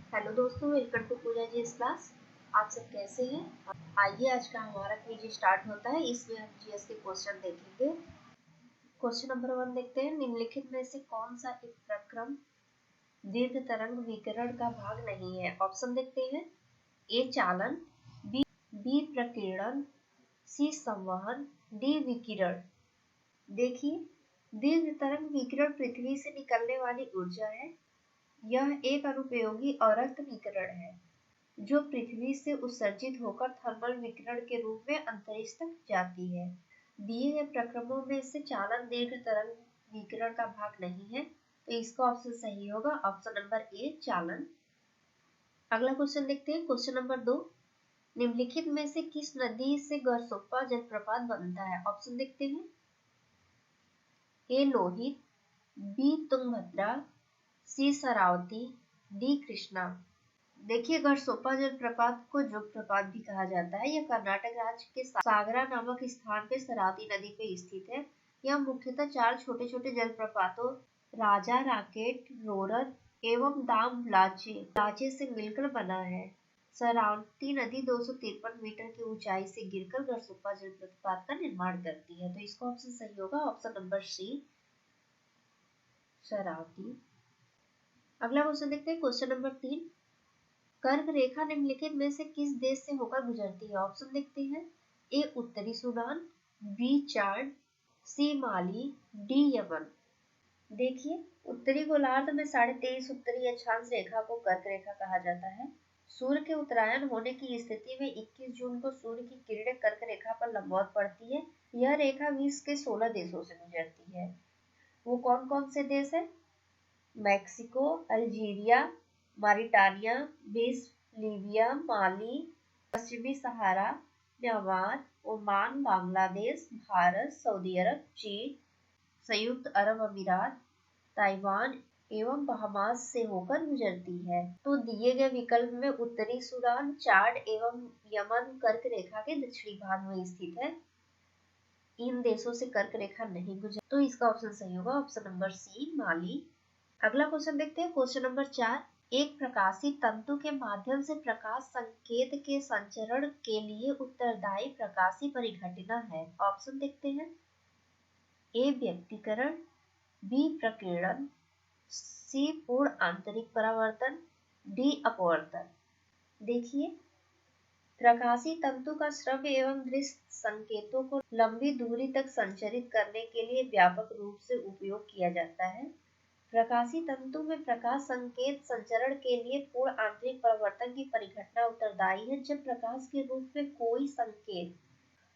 Hello दोस्तों, welcome to Pooja ji class. आप सब कैसे हैं? आइए आज का हमारा क्विज स्टार्ट होता है। इसमें हम जीएस के क्वेश्चन देखेंगे। क्वेश्चन नंबर 1 देखते हैं। निम्नलिखित में से कौन सा एक प्रक्रम दीर्घ तरंग विकिरण का भाग नहीं है? ऑप्शन देखते हैं। ए चालन, बी प्रकीर्णन, सी संवहन, डी विकिरण। देखिए, दीर्घ तरंग विकिरण पृथ्वी से निकलने वाली ऊर्जा है। यह एक अनुपयोगी अवरक्त विकिरण है जो पृथ्वी से उत्सर्जित होकर थर्मल विकिरण के रूप में अंतरिक्ष तक जाती है। दिए गए प्रक्रमों में से चालन दीर्घ तरंग विकिरण का भाग नहीं है, तो इसका ऑप्शन सही होगा ऑप्शन नंबर ए चालन। अगला क्वेश्चन देखते हैं। क्वेश्चन नंबर 2, निम्नलिखित में से किस नदी से गरसोप्पा जलप्रपात बनता है? ऑप्शन देखते हैं। ए लोहित, बी तुंगभद्रा, सी शरावती, डी कृष्णा। देखिए, गरसोप्पा जलप्रपात को जोग प्रपात भी कहा जाता है। यह कर्नाटक राज्य के सागरा नामक स्थान पे शरावती नदी पे स्थित है। यह मुख्यतः 4 छोटे छोटे जलप्रपातों राजा राकेट, रोरर एवं दाम लाचे से मिलकर बना है। शरावती नदी 253 मीटर की ऊंचाई से गिरकर गरसोप्पा जलप्रपात का निर्माण करती है, तो इसका ऑप्शन सही होगा ऑप्शन नंबर सी शरावती। अगला क्वेश्चन देखते हैं। क्वेश्चन नंबर 3, कर्क रेखा निम्नलिखित में से किस देश से होकर गुजरती है? ऑप्शन देखते हैं। ए उत्तरी सूडान, बी चाड, सी माली, डी यमन। देखिए, उत्तरी गोलार्ध में 23.5 उत्तरी अक्षांश रेखा को कर्क रेखा कहा जाता है। सूर्य के उत्तरायण होने की स्थिति में 21 जून को सूर्य की किरणें कर्क रेखा पर लंबवत पड़ती है। यह रेखा विश्व के 16 देशों से गुजरती है। वो कौन कौन से देश है? Mexico, Algeria, Mauritania, Libya, Mali, पश्चिमी Sahara, Myanmar, Oman, Bangladesh, Bharat, सऊदी अरब, चीन, संयुक्त अरब अमीरात, ताइवान एवं बहामास से होकर गुजरती है। तो दिए गए विकल्प में उत्तरी सूडान, चाड एवं यमन कर्क रेखा के दक्षिणी भाग में स्थित है। इन देशों से कर्क रेखा नहीं गुजर, तो इसका ऑप्शन सही होगा ऑप्शन नंबर सी माली। अगला क्वेश्चन देखते हैं। क्वेश्चन नंबर 4, एक प्रकाशी तंतु के माध्यम से प्रकाश संकेत के संचरण के लिए उत्तरदायी प्रकाशी परिघटना है। ऑप्शन देखते हैं। ए व्यक्तीकरण, बी प्रकीर्णन, सी पूर्ण आंतरिक परावर्तन, डी अपवर्तन। देखिए, प्रकाशी तंतु का श्रव्य एवं दृश्य संकेतों को लंबी दूरी तक संचरित करने के लिए व्यापक रूप से उपयोग किया जाता है। प्रकाशी तंतु में प्रकाश संकेत संचरण के लिए पूर्ण आंतरिक परावर्तन की परिघटना उत्तरदायी है। जब प्रकाश के रूप में कोई संकेत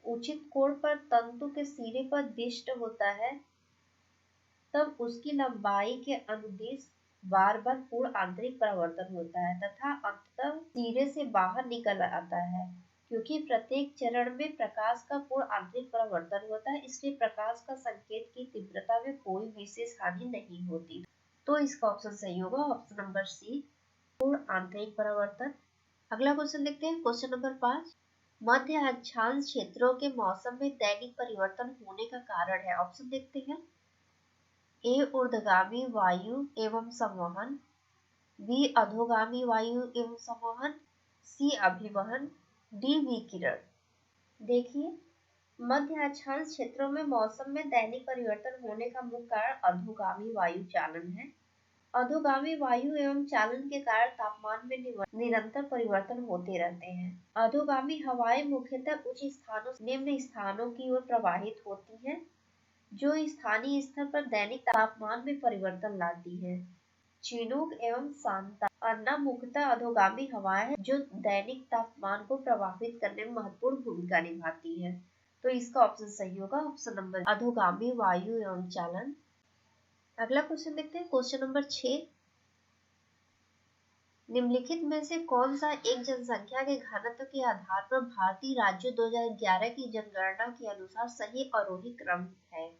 उचित कोण पर तंतु के सिरे पर दिष्ट होता है, तब उसकी लंबाई के अनुदिश बार बार पूर्ण आंतरिक परावर्तन होता है तथा अंततः सिरे से बाहर निकल आता है। क्योंकि प्रत्येक चरण में प्रकाश का पूर्ण आंतरिक परावर्तन होता है, इसलिए प्रकाश का संकेत की तीव्रता में कोई विशेष हानि नहीं होती। तो इसका ऑप्शन सही होगा ऑप्शन नंबर सी पूर्ण आंतरिक परावर्तन। अगला क्वेश्चन देखते हैं। क्वेश्चन नंबर 5, मध्य अक्षांश क्षेत्रों के मौसम में दैनिक परिवर्तन होने का कारण है। ऑप्शन देखते हैं। ए ऊर्ध्वगामी वायु एवं संवहन, बी अधोगामी वायु एवं संवहन, सी अभिवहन, डी विकिरण। देखिए, मध्य अक्षांश क्षेत्रों में मौसम में दैनिक परिवर्तन होने का मुख्य कारण अधोगामी वायु चालन है। अधोगामी वायु एवं चालन के कारण तापमान में निरंतर परिवर्तन होते रहते हैं। अधोगामी हवाएं मुख्यतः उच्च स्थानों से निम्न स्थानों की ओर प्रवाहित होती हैं, जो स्थानीय स्तर पर दैनिक तापमान में परिवर्तन लाती है। चिनूक एवं सांता अन्ना मुख्यतः अधोगामी हवाएं हैं जो दैनिक तापमान को प्रभावित करने में महत्वपूर्ण भूमिका निभाती है। तो इसका ऑप्शन सही होगा ऑप्शन नंबर अधोगामी वायु एवं चालन। अगला क्वेश्चन देखते हैं। क्वेश्चन नंबर 6, निम्नलिखित में से कौन सा एक जनसंख्या के घनत्व के आधार पर भारतीय राज्यों 2011 की जनगणना के अनुसार सही आरोही क्रम है?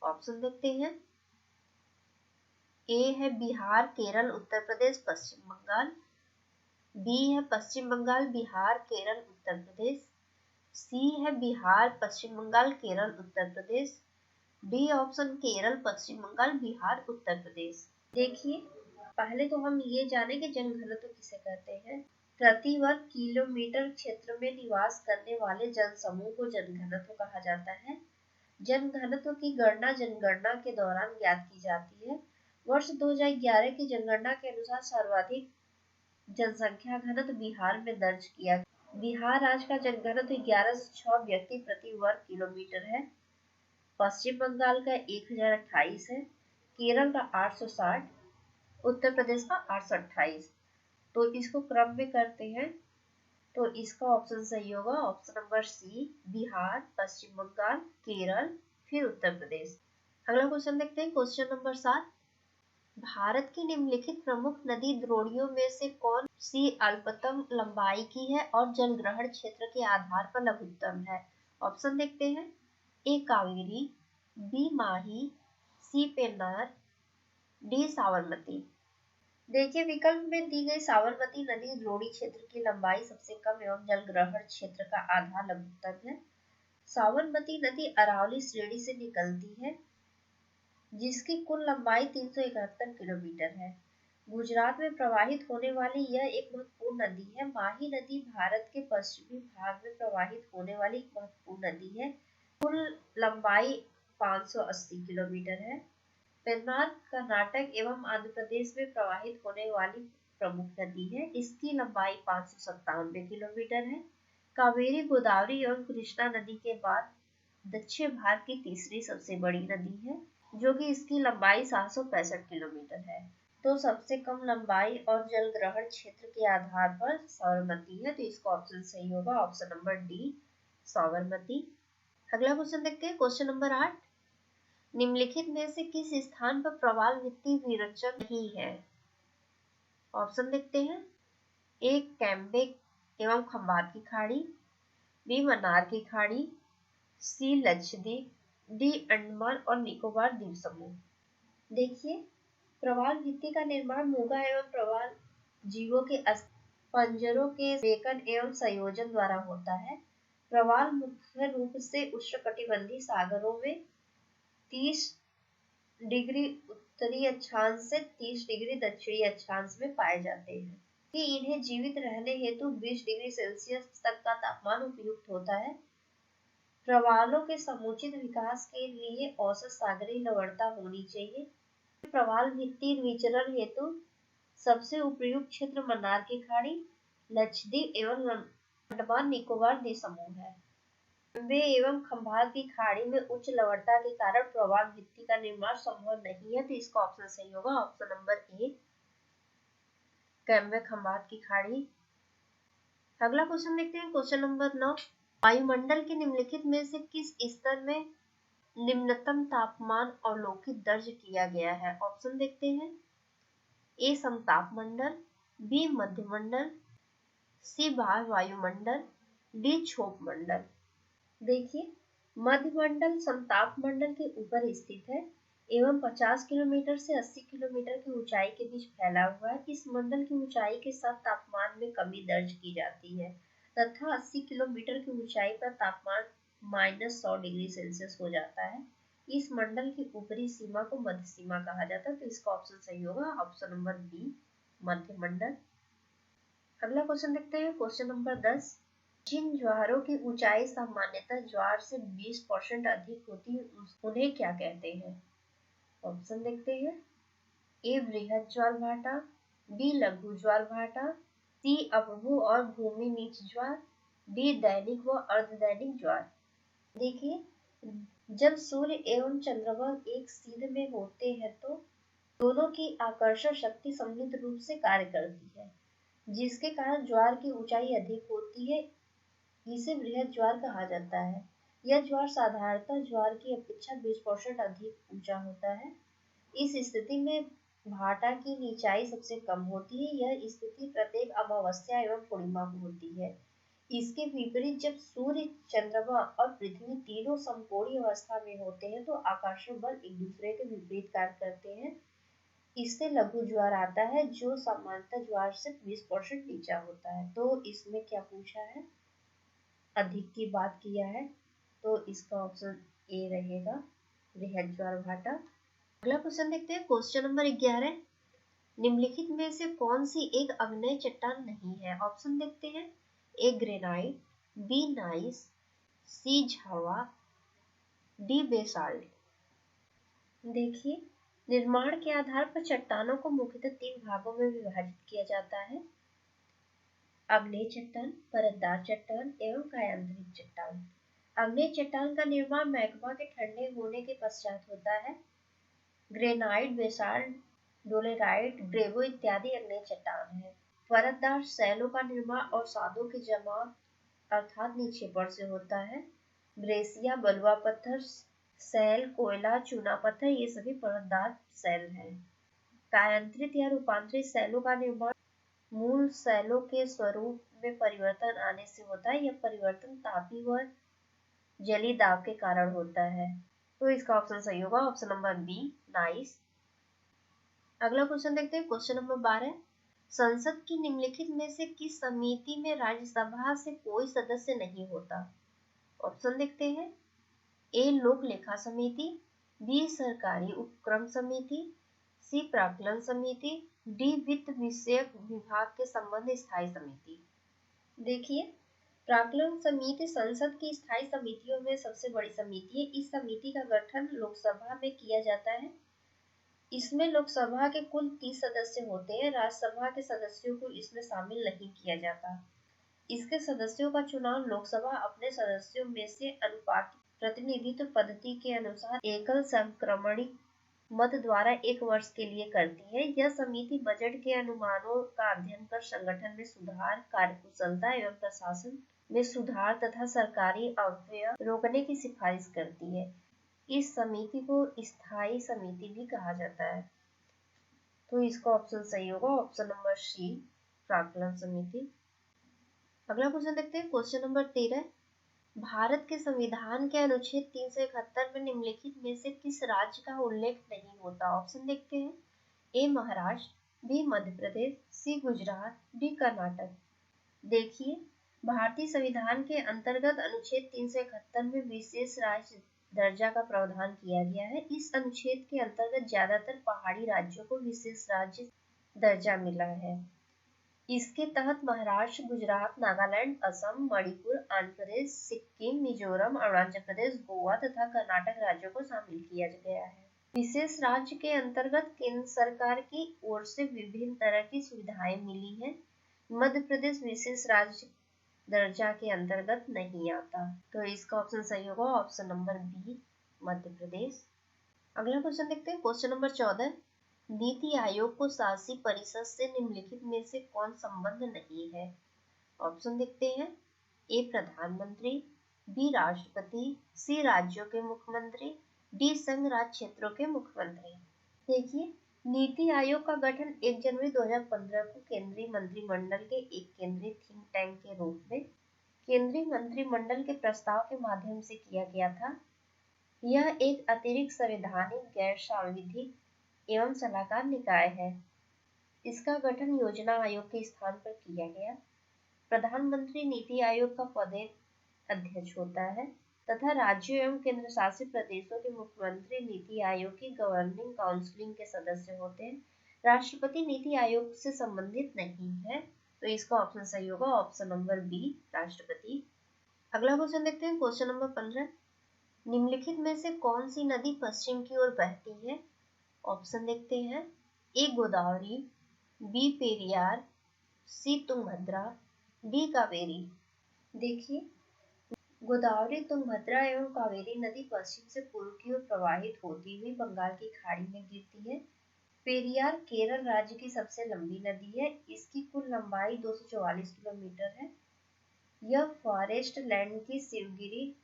ऑप्शन देखते हैं। ए है बिहार, केरल, उत्तर प्रदेश, पश्चिम बंगाल, बी है पश्चिम बंगाल, बिहार, केरल, उत्तर प्रदेश, सी है बिहार, पश्चिम बंगाल, केरल, उत्तर प्रदेश, डी ऑप्शन केरल, पश्चिम बंगाल, बिहार, उत्तर प्रदेश। देखिए, पहले तो हम ये जाने कि जनघनत्व किसे कहते हैं। प्रति वर्ग किलोमीटर क्षेत्र में निवास करने वाले जनसमूह को जनघनत्व कहा जाता है। जनघनत्व की गणना जनगणना के दौरान ज्ञात की जाती है। वर्ष 2011 की जनगणना के अनुसार सर्वाधिक जनसंख्या घनत्व बिहार में दर्ज किया। बिहार राज्य का जनघनत्व 1106 व्यक्ति प्रति वर्ग किलोमीटर है। पश्चिम बंगाल का 1028 है, केरल का 860, उत्तर प्रदेश का 828। तो इसको क्रम में करते हैं तो इसका ऑप्शन सही होगा ऑप्शन नंबर सी, बिहार, पश्चिम बंगाल, केरल, फिर उत्तर प्रदेश। अगला क्वेश्चन देखते हैं, क्वेश्चन नंबर 7। भारत की निम्नलिखित प्रमुख नदी द्रोणियों में से कौन सी अल्पतम लंबाई की है और जलग्रहण क्षेत्र के आधार पर लघुत्तम है? ऑप्शन देखते हैं, ए कावेरी, बी माही, सी पेन्नार, डी साबरमती। देखिए विकल्प में दी गई साबरमती नदी द्रोणी क्षेत्र की लंबाई सबसे कम एवं जलग्रहण क्षेत्र का आधा लघुत्तम है। साबरमती नदी अरावली श्रेणी से निकलती है जिसकी कुल लंबाई 371 किलोमीटर है। गुजरात में प्रवाहित होने वाली यह एक महत्वपूर्ण नदी है। माही नदी भारत के पश्चिमी भाग में प्रवाहित होने वाली एक महत्वपूर्ण नदी है। कुल लंबाई 580 किलोमीटर है। पेन्नार कर्नाटक एवं आंध्र प्रदेश में प्रवाहित होने वाली प्रमुख नदी है। इसकी लंबाई 597 किलोमीटर है। कावेरी, गोदावरी एवं कृष्णा नदी के बाद दक्षिण भारत की तीसरी सबसे बड़ी नदी है जो कि इसकी लंबाई 765 किलोमीटर है। तो सबसे कम लंबाई और जलग्रहण क्षेत्र के आधार पर साबरमती है, तो इसका ऑप्शन सही होगा ऑप्शन नंबर डी, साबरमती। अगला क्वेश्चन देखते हैं, क्वेश्चन नंबर 8। निम्नलिखित में से किस स्थान पर प्रवाल भित्ति विरचन नहीं है? ऑप्शन देखते हैं, ए कैम्बे एवं खंभात की खाड़ी, बी मन्नार की खाड़ी, सी लक्षद्वीप, डी अंडमान और निकोबार द्वीप समूह। देखिए प्रवाल भित्ति का निर्माण मूंगा एवं प्रवाल जीवों के पंजरों के लेखन एवं संयोजन द्वारा होता है। प्रवाल मुख्य रूप से उष्णकटिबंधीय सागरों में 30 डिग्री उत्तरी अक्षांश से 30 डिग्री दक्षिणी अक्षांश में पाए जाते हैं कि इन्हें जीवित रहने हेतु 20 डिग्री सेल्सियस तक का तापमान उपयुक्त होता है। प्रवालों के समुचित विकास के लिए औसत सागरीय लवणता होनी चाहिए। प्रवाल भित्ति विचरण हेतु सबसे उपयुक्त क्षेत्र मन्नार की खाड़ी, लक्षद्वीप एवं अंडमान निकोबार द्वीप समूह है। कैम्बे एवं खंभात की खाड़ी में उच्च लवणता के कारण प्रवाल भित्ति का निर्माण संभव नहीं है, तो इसका ऑप्शन सही होगा option number A, Cambay Khambhat की खाड़ी। अगला क्वेश्चन देखते हैं, क्वेश्चन नंबर 9। वायुमंडल के निम्नलिखित में से किस स्तर में निम्नतम तापमान अवलोकित दर्ज किया गया है? ऑप्शन देखते हैं, ए समताप मंडल, बी मध्यमंडल, सी बाह्य वायुमंडल, डी क्षोभ मंडल। देखिए मध्यमंडल समताप मंडल के ऊपर स्थित है एवं 50 किलोमीटर से 80 किलोमीटर की ऊंचाई के बीच फैला हुआ है। इस मंडल की ऊंचाई के साथ तापमान में कमी दर्ज की जाती है तथा 80 किलोमीटर की ऊंचाई पर तापमान -100 डिग्री सेल्सियस हो जाता है। इस मंडल की ऊपरी सीमा को मध्य सीमा कहा जाता है, तो इसका ऑप्शन सही होगा ऑप्शन नंबर बी, मध्य मंडल। अगला क्वेश्चन देखते हैं, क्वेश्चन नंबर 10। जिन ज्वारों की ऊंचाई सामान्यतः ज्वार से 20% अधिक होती है उन्हें क्या कहते हैं? ऑप्शन देखते हैं, ए बृहद ज्वार भाटा, बी लघु ज्वार भाटा, सी अपभू और भूमि नीच ज्वार, डी दैनिक व अर्धदैनिक ज्वार। देखिए जब सूर्य एवं चंद्रमा एक सीध में होते हैं तो दोनों की आकर्षण शक्ति सम्मिलित रूप से कार्य करती है जिसके कारण ज्वार की ऊंचाई अधिक होती है। इसे बृहद ज्वार कहा जाता है। यह ज्वार साधारणतः ज्वार की अपेक्षा 20% अधिक ऊंचा होता है। इस स्थिति में भाटा की नीचाई सबसे कम होती है। यह स्थिति प्रत्येक अमावस्या एवं पूर्णिमा को होती है। इसके विपरीत जब सूर्य, चंद्रमा और पृथ्वी तीनों समकोणीय अवस्था में होते हैं तो आकर्षण बल एक दूसरे के विपरीत कार्य करते हैं। इससे लघु ज्वार आता है जो सामान्यतः ज्वार से 20% नीचा होता है। तो इसमें क्या पूछा है, अधिक की बात किया है, तो इसका ऑप्शन ए रहेगा, बृहद ज्वार भाटा। अगला क्वेश्चन देखते हैं, क्वेश्चन नंबर 11। निम्नलिखित में से कौन सी एक अग्नेय चट्टान नहीं है? ऑप्शन देखते हैं। A granite, B gneiss, C झावा, डी बेसाल्ट। देखिए, निर्माण के आधार पर चट्टानों को मुख्यतः 3 भागों में विभाजित किया जाता है: आग्नेय चट्टान, परतदार चट्टान एवं कायांतरित चट्टान। आग्नेय चट्टान का निर्माण मैग्मा के ठंडे होने के पश्चात होता है। ग्रेनाइट, बेसाल्ट, डोलेराइट, ग्रेवो इत्यादि आग्नेय चट्टान है। परतदार शैलों का निर्माण अवसादों के जमाव अर्थात निक्षेपण से होता है। ग्रेसिया, बलुआ पत्थर, शैल, कोयला, चूना पत्थर ये सभी परतदार शैल हैं। कायांतरित या रूपांतरित शैलों का निर्माण मूल शैलों के स्वरूप में परिवर्तन आने से होता है। यह परिवर्तन तापीय व जलीय दाब के कारण होता है। तो इसका ऑप्शन सही होगा, ऑप्शन नंबर बी नाइस। अगला क्वेश्चन देखते हैं, क्वेश्चन नंबर 12। संसद की निम्नलिखित में से किस समिति में राज्यसभा से कोई सदस्य नहीं होता? ऑप्शन देखते हैं। ए लोक लेखा समिति, बी सरकारी उपक्रम समिति, सी प्राक्कलन समिति, डी वित्त विषयक विभाग के संबंध स्थायी समिति। देखिए, प्राक्कलन समिति संसद की स्थायी समितियों में सबसे बड़ी समिति है। इस समिति का गठन लोकसभा में किया जाता है। इसमें लोकसभा के कुल 30 सदस्य होते हैं। राज्यसभा के सदस्यों को इसमें शामिल नहीं किया जाता। इसके सदस्यों का चुनाव लोकसभा अपने सदस्यों में से अनुपातिक प्रतिनिधित्व पद्धति के अनुसार एकल संक्रमणिक मत द्वारा 1 वर्ष के लिए करती है। यह समिति बजट के अनुमानों का अध्ययन कर संगठन में सुधार, कार्यकुशलता एवं प्रशासन में सुधार तथा सरकारी अपव्यय रोकने की सिफारिश करती है। इस समिति को स्थायी समिति भी कहा जाता है। तो इसका ऑप्शन सही होगा, ऑप्शन नंबर सी प्राक्कलन समिति। अगला क्वेश्चन देखते हैं, क्वेश्चन नंबर 13। भारत के संविधान के अनुच्छेद 371 में निम्नलिखित में से किस राज्य का उल्लेख नहीं होता? ऑप्शन देखते हैं। ए महाराष्ट्र, बी मध्य प्रदेश, सी गुजरात, डी कर्नाटक। देखिए, भारतीय संविधान के अंतर्गत अनुच्छेद 371 में विशेष राज्य दर्जा का प्रावधान किया गया है। इस अनुच्छेद के अंतर्गत ज्यादातर पहाड़ी राज्यों को विशेष राज्य दर्जा मिला है। इसके तहत महाराष्ट्र, गुजरात, नागालैंड, असम, मणिपुर, आंध्र प्रदेश, सिक्किम, मिजोरम, अरुणाचल प्रदेश, गोवा तथा कर्नाटक राज्यों को शामिल किया गया है। विशेष राज्य के अंतर्गत केंद्र सरकार की ओर से विभिन्न तरह की सुविधाएं मिली हैं। मध्य प्रदेश विशेष राज्य दर्जा के अंतर्गत नहीं आता। तो इसका ऑप्शन सही होगा, option number B Madhya Pradesh. अगला क्वेश्चन देखते हैं, क्वेश्चन नंबर 14। नीति आयोग को शासी परिषद से निम्नलिखित में से कौन संबद्ध नहीं है? ऑप्शन देखते हैं। ए प्रधानमंत्री, बी राष्ट्रपति, सी राज्यों के मुख्यमंत्री, डी संघ राज्य क्षेत्रों के मुख्यमंत्री। देखिए, नीति आयोग का गठन 1 जनवरी 2015 को केंद्रीय मंत्रिमंडल के एक केंद्रीय थिंक टैंक के रूप में केंद्रीय मंत्रिमंडल के प्रस्ताव के माध्यम से किया गया था। यह एक अतिरिक्त संवैधानिक, गैर सांविधिक एवं सलाहकार निकाय है। इसका गठन योजना आयोग के स्थान पर किया गया। प्रधानमंत्री नीति आयोग का पदेन अध्यक्ष होता है तथा राज्यों एवं केंद्र शासित प्रदेशों के मुख्यमंत्री नीति आयोग की गवर्निंग काउंसिल के सदस्य होते हैं। राष्ट्रपति नीति आयोग से संबंधित नहीं है। तो इसका ऑप्शन सही होगा, ऑप्शन नंबर बी राष्ट्रपति। अगला क्वेश्चन देखते हैं, क्वेश्चन नंबर 15। निम्नलिखित में से कौन सी नदी पश्चिम की ओर बहती है? ऑप्शन देखते हैं। ए गोदावरी, बी पेरियार, सी तुंगभद्रा, डी कावेरी। देखिए, गोदावरी, तुंगभद्रा एवं कावेरी नदी पश्चिम से पूर्व की ओर प्रवाहित होती हुई बंगाल की खाड़ी में गिरती है। पेरियार केरल राज्य की सबसे लंबी नदी है। इसकी कुल लंबाई 244 किलोमीटर है। यह फॉरेस्ट लैंड की शिवगिरी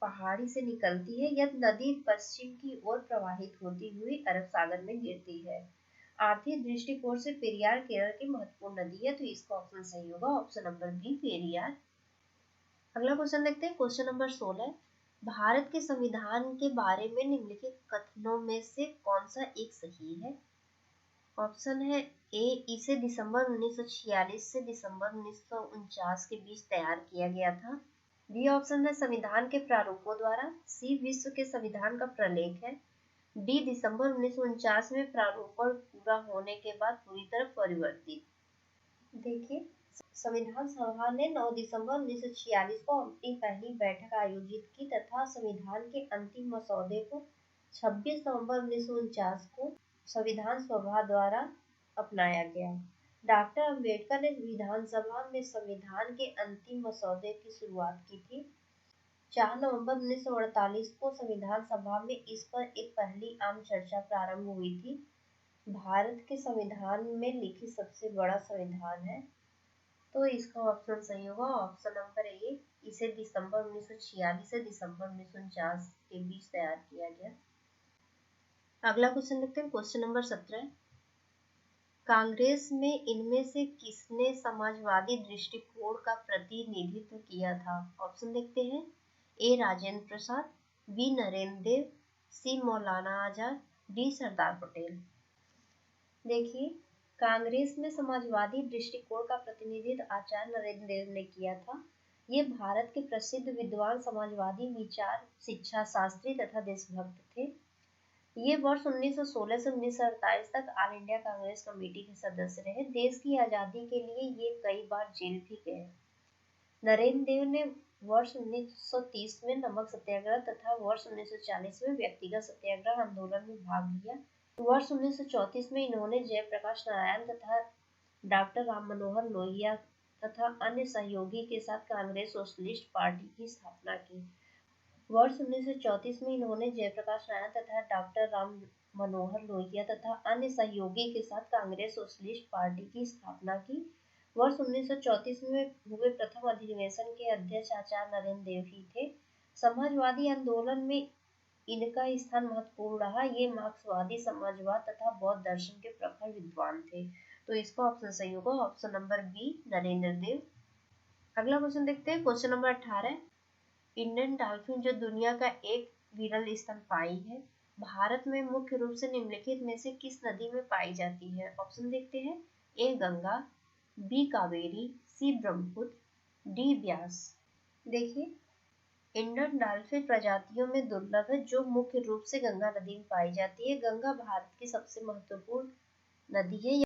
पहाड़ी से निकलती है। यह नदी पश्चिम की ओर प्रवाहित होती हुई अरब सागर में गिरती है। आर्थिक दृष्टिकोण से पेरियार केरल की महत्वपूर्ण नदी है। तो इसका ऑप्शन सही होगा, ऑप्शन नंबर बी पेरियार। अगला क्वेश्चन देखते हैं, क्वेश्चन नंबर 16। भारत के संविधान के बारे में निम्नलिखित कथनों में से कौन सा एक सही है? ऑप्शन है। ए इसे दिसंबर 1946 से दिसंबर 1949 के बीच तैयार किया गया था। बी ऑप्शन है संविधान के प्रारूपों द्वारा। सी विश्व के संविधान का प्रलेख है। डी दिसंबर 1949 में प्रारूपण पूरा होने के बाद पूरी तरह परिवर्तित। देखिए, संविधान सभा ने 9 दिसंबर 1946 को अपनी पहली बैठक आयोजित की तथा संविधान के अंतिम मसौदे को 26 नवंबर 1949 को संविधान सभा द्वारा अपनाया गया। डॉक्टर अंबेडकर ने विधानसभा में संविधान के अंतिम मसौदे की शुरुआत की थी। 4 नवंबर 1948 को संविधान सभा में इस पर एक पहली आम चर्चा प्रारंभ हुई थी। भारत के संविधान में लिखित सबसे बड़ा संविधान है, तो इसका ऑप्शन सही होगा ऑप्शन नंबर ए। इसे दिसंबर 1946 से दिसंबर 1949 के बीच तैयार किया गया। अगला क्वेश्चन देखते हैं, क्वेश्चन नंबर 17। कांग्रेस में इनमें से किसने समाजवादी दृष्टिकोण का प्रतिनिधित्व किया था? ऑप्शन देखते हैं, ए राजेंद्र प्रसाद, बी नरेंद्र देव, सी मौलाना आजाद, डी सरदार पटेल। देखिए, कांग्रेस में समाजवादी दृष्टिकोण का प्रतिनिधित्व आचार्य नरेंद्र देव ने किया था। ये भारत के प्रसिद्ध विद्वान, समाजवादी विचार, शिक्षा शास्त्री तथा देशभक्त थे। ये वर्ष 1916 से 1948 तक ऑल इंडिया कांग्रेस कमेटी के सदस्य रहे। देश की आजादी के लिए ये कई बार जेल भी गए। नरेंद्र देव ने वर्ष 1930 में नमक सत्याग्रह तथा वर्ष 1940 में व्यक्तिगत सत्याग्रह आंदोलन में भाग लिया। वर्ष 1934 में इन्होंने जयप्रकाश नारायण तथा डॉक्टर राम मनोहर लोहिया तथा अन्य सहयोगी के साथ कांग्रेस सोशलिस्ट पार्टी की स्थापना की। वर्ष 1934 में इन्होंने जयप्रकाश नारायण तथा डॉक्टर राम मनोहर लोहिया तथा अन्य सहयोगी के साथ कांग्रेस सोशलिस्ट पार्टी की स्थापना की। वर्ष 1934 में हुए प्रथम अधिवेशन के अध्यक्ष आचार्य नरेंद्र देव ही थे। समाजवादी आंदोलन में इनका स्थान महत्वपूर्ण रहा। ये मार्क्सवादी, समाजवाद तथा बौद्ध दर्शन के प्रखर विद्वान थे, तो इसका ऑप्शन सही होगा ऑप्शन नंबर बी नरेंद्र देव। अगला क्वेश्चन देखते हैं, क्वेश्चन नंबर 18। इंडियन डॉल्फिन जो दुनिया का एक विरल स्तनपायी है, भारत में मुख्य रूप से निम्नलिखित में से किस नदी में पाई जाती है? ऑप्शन देखते हैं, ए गंगा, बी कावेरी, सी ब्रह्मपुत्र, डी ब्यास। देखिए, इंडियन डॉल्फिन प्रजातियों में दुर्लभ है जो मुख्य रूप से गंगा नदी में पाई जाती है। गंगा भारत की सबसे महत्वपूर्ण नदी है।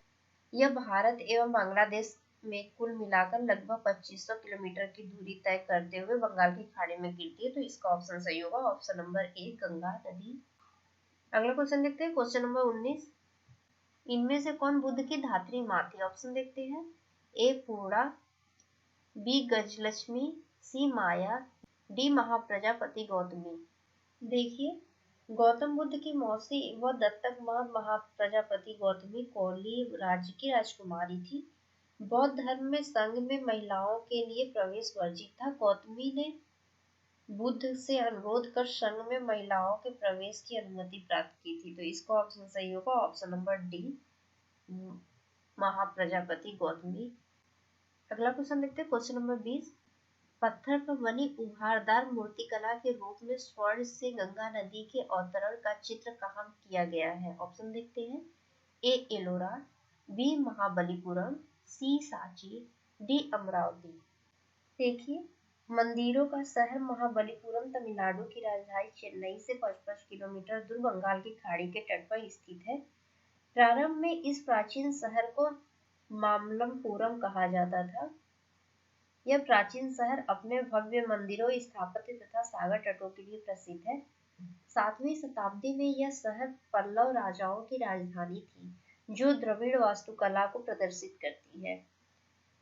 यह भारत एवं बांग्लादेश में कुल मिलाकर लगभग 2500 किलोमीटर की दूरी तय करते हुए बंगाल की खाड़ी में गिरती है, तो इसका ऑप्शन सही होगा ऑप्शन नंबर ए गंगा नदी। अगला क्वेश्चन देखते हैं, क्वेश्चन नंबर 19। इनमें से कौन बुद्ध की धात्री माँ थी? ऑप्शन देखते हैं, ए पूर्णा, बी गजलक्ष्मी, सी माया, डी महाप्रजापति गौतमी। देखिए, गौतम बुद्ध की मौसी व दत्तक माँ महाप्रजापति गौतमी कौली राज्य की राजकुमारी थी। बौद्ध धर्म में संघ में महिलाओं के लिए प्रवेश वर्जित था। गौतमी ने बुद्ध से अनुरोध कर संघ में महिलाओं के प्रवेश की अनुमति प्राप्त की थी, तो इसका ऑप्शन सही होगा option number D Mahaprajapati Gautami. अगला क्वेश्चन देखते हैं, क्वेश्चन नंबर 20। पत्थर पर बनी उभारदार मूर्तिकला के रूप में स्वर्ण से गंगा नदी के अवतरण का चित्र कहाँ किया गया है? ऑप्शन देखते हैं, ए एलोरा, बी महाबलीपुरम, सी सांची, डी अमरावती। देखिए, मंदिरों का शहर महाबलीपुरम तमिलनाडु की राजधानी चेन्नई से 55 किलोमीटर दूर बंगाल की खाड़ी के तट पर स्थित है। प्रारंभ में इस प्राचीन शहर को मामल्लपुरम कहा जाता था। यह प्राचीन शहर अपने भव्य मंदिरों, स्थापत्य तथा सागर तटों के लिए प्रसिद्ध है। 7वीं शताब्दी में यह शहर पल्लव राजाओं की राजधानी थी, जो द्रविड़ वास्तुकला को प्रदर्शित करती है।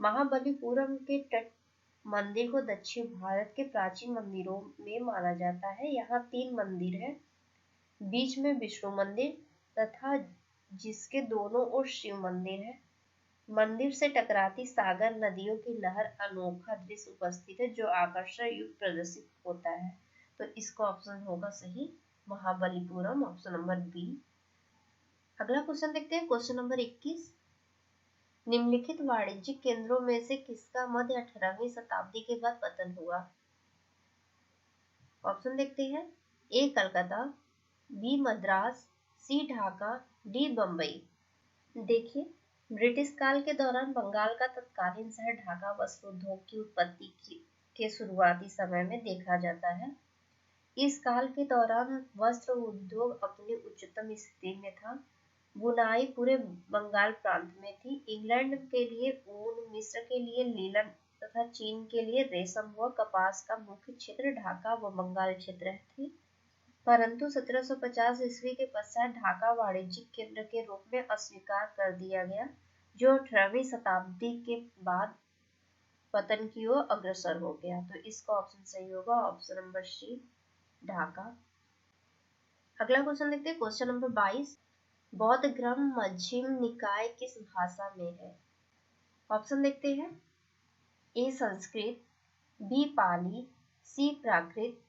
महाबलीपुरम के तट मंदिर को दक्षिण भारत के प्राचीन मंदिरों में माना जाता है। यहाँ 3 मंदिर हैं, बीच में विष्णु मंदिर तथा जिसके दोनों ओर शिव मंदिर है। मंदिर से टकराती सागर नदियों की लहर अनोखा दृश्य उपस्थित है, जो आकर्षण युक्त प्रदर्शित होता है, तो इसका ऑप्शन होगा सही महाबलीपुरम ऑप्शन नंबर बी। अगला क्वेश्चन देखते हैं, क्वेश्चन नंबर 21। निम्नलिखित वाणिज्यिक केंद्रों में से किसका मध्य 18वीं शताब्दी के बाद पतन हुआ? ऑप्शन देखते हैं, ए कलकत्ता, बी मद्रास, सी ढाका, डी बम्बई। देखिए, ब्रिटिश काल के दौरान बंगाल का तत्कालीन शहर ढाका वस्त्रोद्योग की उत्पत्ति के शुरुआती समय में देखा जाता है। इस काल के दौरान वस्त्र उद्योग अपनी उच्चतम स्थिति में था। बुनाई पूरे बंगाल प्रांत में थी। इंग्लैंड के लिए ऊन, मिस्र के लिए लीलन तथा चीन के लिए रेशम व कपास का मुख्य क्षेत्र ढाका व बंगाल क्षेत्र थी। परंतु 1750 ईस्वी के पश्चात ढाका वाणिज्यिक केंद्र के रूप में अस्वीकार कर दिया गया, जो 18वीं शताब्दी के बाद पतन की ओर अग्रसर हो गया। तो इसका ऑप्शन सही होगा ऑप्शन नंबर सी, ढाका। अगला क्वेश्चन देखते हैं, क्वेश्चन नंबर 22। बौद्ध ग्रंथ मध्यम निकाय किस भाषा में है? ऑप्शन देखते हैं, ए संस्कृत, बी पाली, सी प्राकृत,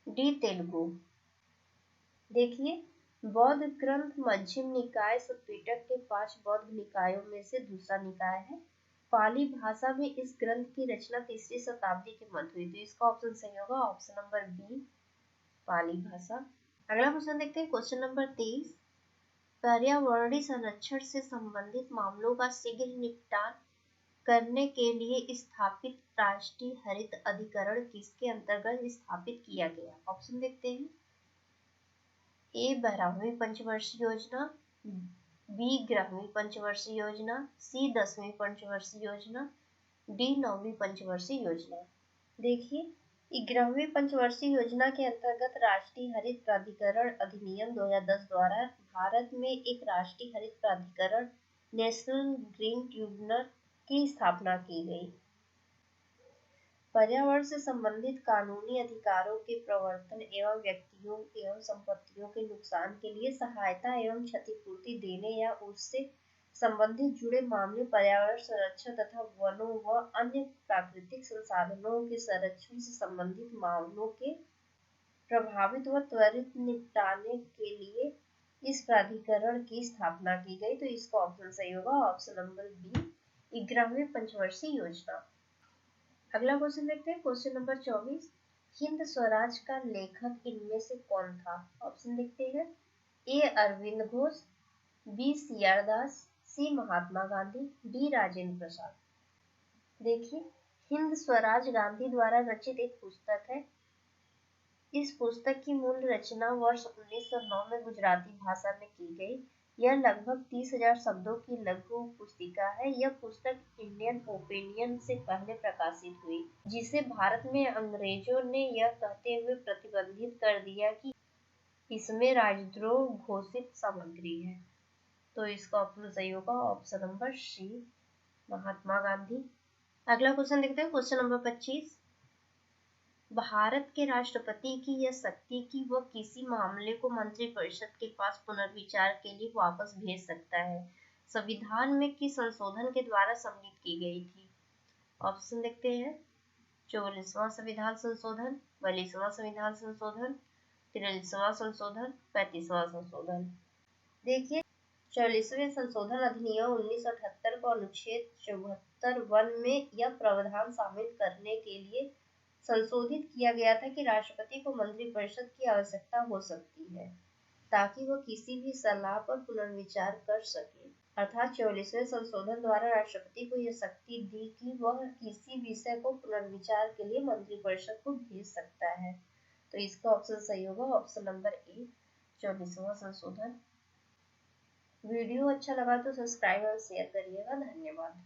डी तेलुगु। देखिए, बौद्ध ग्रंथ मध्यम निकाय पिटक के 5 बौद्ध निकायों में से दूसरा निकाय है। पाली भाषा में इस ग्रंथ की रचना 3री शताब्दी के मध्य हुई। तो इसका ऑप्शन सही होगा ऑप्शन नंबर बी, पाली भाषा। अगला क्वेश्चन देखते हैं, क्वेश्चन नंबर 23। पर्यावरणीय संरक्षण से संबंधित मामलों का शीघ्र निपटान करने के लिए स्थापित राष्ट्रीय हरित अधिकरण किसके अंतर्गत स्थापित किया गया? ऑप्शन देखते हैं, ए 12वीं पंचवर्षीय योजना, बी 11वीं पंचवर्षीय योजना, सी 10वीं पंचवर्षीय योजना, डी 9वीं पंचवर्षीय योजना। देखिए, 11वीं पंचवर्षीय योजना के अंतर्गत राष्ट्रीय हरित प्राधिकरण अधिनियम 2010 द्वारा भारत में एक राष्ट्रीय हरित प्राधिकरण नेशनल ग्रीन ट्रिब्यूनल की स्थापना की गई। पर्यावरण से संबंधित कानूनी अधिकारों के प्रवर्तन एवं व्यक्तियों एवं संपत्तियों के नुकसान के लिए सहायता एवं क्षतिपूर्ति देने या उससे संबंधित जुड़े मामले, पर्यावरण संरक्षण तथा वनों व अन्य प्राकृतिक संसाधनों के संरक्षण से संबंधित मामलों के प्रभावित व त्वरित निपटाने के लिए इस प्राधिकरण की स्थापना की गई। तो इसका ऑप्शन सही होगा ऑप्शन नंबर बी, 11वीं पंचवर्षीय योजना। अगला क्वेश्चन देखते हैं, क्वेश्चन नंबर 24। हिंद स्वराज का लेखक इनमें से कौन था? ऑप्शन देखते हैं, A Aurobindo Ghosh, B C R Das, C Mahatma Gandhi, D Rajendra Prasad. देखिए, हिंद स्वराज गांधी द्वारा रचित एक पुस्तक है। इस पुस्तक की मूल रचना वर्ष 1909 में गुजराती भाषा में की गई। यह लगभग 30,000 शब्दों की लघु पुस्तिका है। यह पुस्तक इंडियन ओपिनियन से पहले प्रकाशित हुई, जिसे भारत में अंग्रेजों ने यह कहते हुए प्रतिबंधित कर दिया कि इसमें राजद्रोह घोषित सामग्री है। तो इसका ऑप्शन सही होगा option number C, Mahatma Gandhi. अगला क्वेश्चन देखते हैं, क्वेश्चन नंबर 25। भारत के राष्ट्रपति की यह शक्ति कि वह किसी मामले को मंत्रिपरिषद के पास पुनर्विचार के लिए वापस भेज सकता है, संविधान में किस संशोधन के द्वारा सम्मिलित की गई थी? ऑप्शन देखते हैं, 44वां संविधान संशोधन, 42वां संविधान संशोधन, 43वां संशोधन, 35वां संशोधन। देखिए, 44वें संशोधन अधिनियम 1978 को अनुच्छेद 74(1) में यह प्रावधान शामिल करने के लिए संशोधित किया गया था कि राष्ट्रपति को मंत्रिपरिषद की आवश्यकता हो सकती है, ताकि वह किसी भी सलाह पर पुनर्विचार कर सके। अर्थात 44वें संशोधन द्वारा राष्ट्रपति को यह शक्ति दी कि वह किसी विषय को पुनर्विचार के लिए मंत्रिपरिषद को भेज सकता है। तो इसका ऑप्शन सही होगा ऑप्शन नंबर ए, 44वां संशोधन। वीडियो अच्छा लगा तो सब्सक्राइब और शेयर करिएगा। धन्यवाद।